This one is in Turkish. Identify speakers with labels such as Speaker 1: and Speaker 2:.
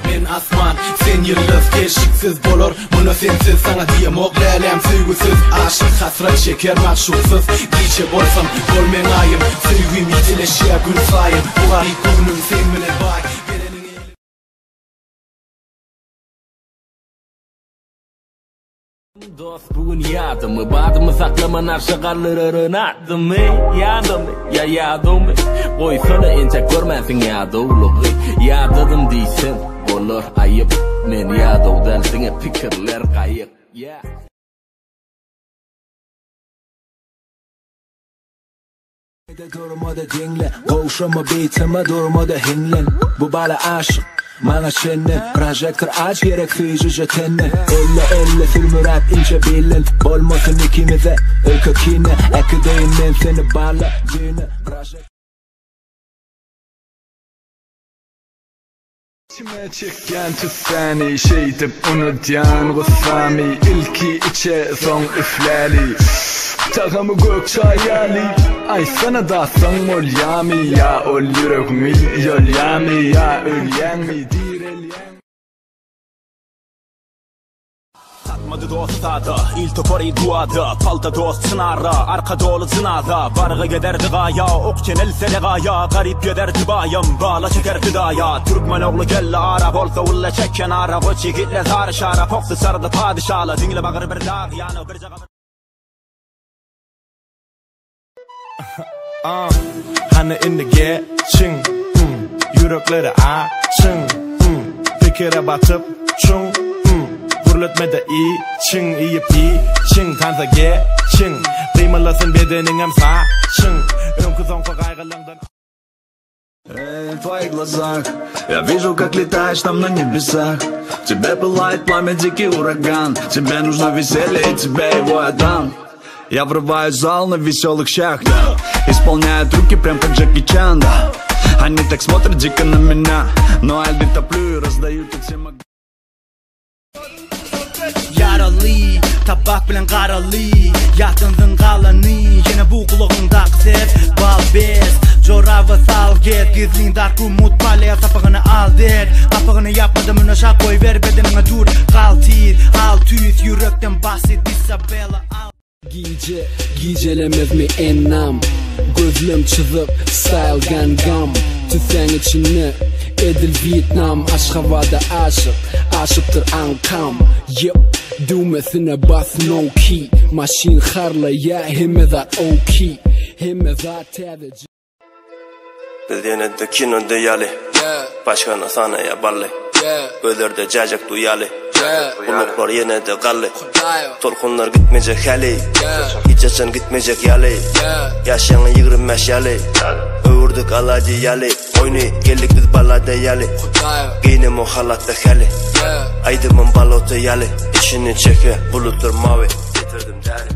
Speaker 1: Men asman, sen yıldız keşiksiz bolor. Bunu sensiz sana diyem oğlelem süygüsüz. Aşık hasret şeker mahşuksuz. Giyçe bolsam bolmen ayım. Süygüm itileşiye gün sayım. Bu gari gönlüm sen mine bay. Dost bugün yadımı, badımı saklaman arşakarlarırın adımı. Yadımı, ya yadımı. Oy sana ence görmezsin yadılığı. Yadadım deysen olur ayıp. Men yadovdan sine fikirler kayıp.
Speaker 2: Durmadı dinle, koşama bitime durmadı hinlen. Bu bala aşık, bana çenne. Projektör aç gerek füzüce tenne. Elle filmi rap ince bilin. Olmasın ikimize, ülkekine. Ekideyim ben seni bala düğüne. İçime çeken tüfeni şeytip unutyan gıssami. İlki içe son üfleli. Takımı gökçayali. Ay sana da son olyami. Ya ol yüreğimi yolyami. Ya ölyen mi direlyen.
Speaker 3: Satmadı dost adı, iltifari duadı. Palta dost sınarı, arka dolu zınada. Barığı giderdi gaya, okçen else gaya. Garip giderdi bayım, bağla çekerdi daya. Türkmen oğlu gelle ara, bolsa ulla çekken ara. Koçi gitle zar şara, poksu sardı padişala. Dinle bakır bir dağ yanı, bir cağı.
Speaker 4: Hani indi geçin, yürekleri açın, fikire batıp çun, gurletmede için, iyip için, tansa geçin, kıymalasın bedenin hem saçın, ömkü zonka kaygılarından.
Speaker 2: В твоих глазах я вижу, как летаешь там на небесах. Тебе пылает пламя, дикий ураган. Тебе нужно веселье, и тебе его отдам. Я врываю зал на веселых щах, да. Исполняют руки прям как Джеки Чан, да. Они так смотрят дико на меня, но я льды топлю и раздаю тут всем огонь.
Speaker 5: Yaralı, tabak bilen karalı. Yatındın kalanı, yine bu kulağında ses. Bal bez, çorabı sal get. Gizlin dark umut palaya sapağını al der. Kapağını yapmadım önaşa koy ver. Bedenine dur kal tir. Al tüyüz yürekten basit Isabella al.
Speaker 1: Giycelemez mi ennam. Gözlüm çizip style gangam. Tüsen içine edil Vietnam. Aşk havada aşık, aşıktır ankam. Yep, düğmesine bas no key. Maşin harla ya hemezat okey. Hemezat teveci.
Speaker 6: Bildiğine de kino deyali. Başkana sana ya balli. Öderde cacık duyali. Kuluklar yine de kalli. Tolkunlar gitmeyecek hali. Hiççen gitmeyecek yali. Yaşayan 25 yali. Öğürdük alacı yali. Oyunu geldik biz balada yali. Giynim o halatta hali. Aydımın balota yali. İçini çeke bulutlar mavi. Getirdim deri.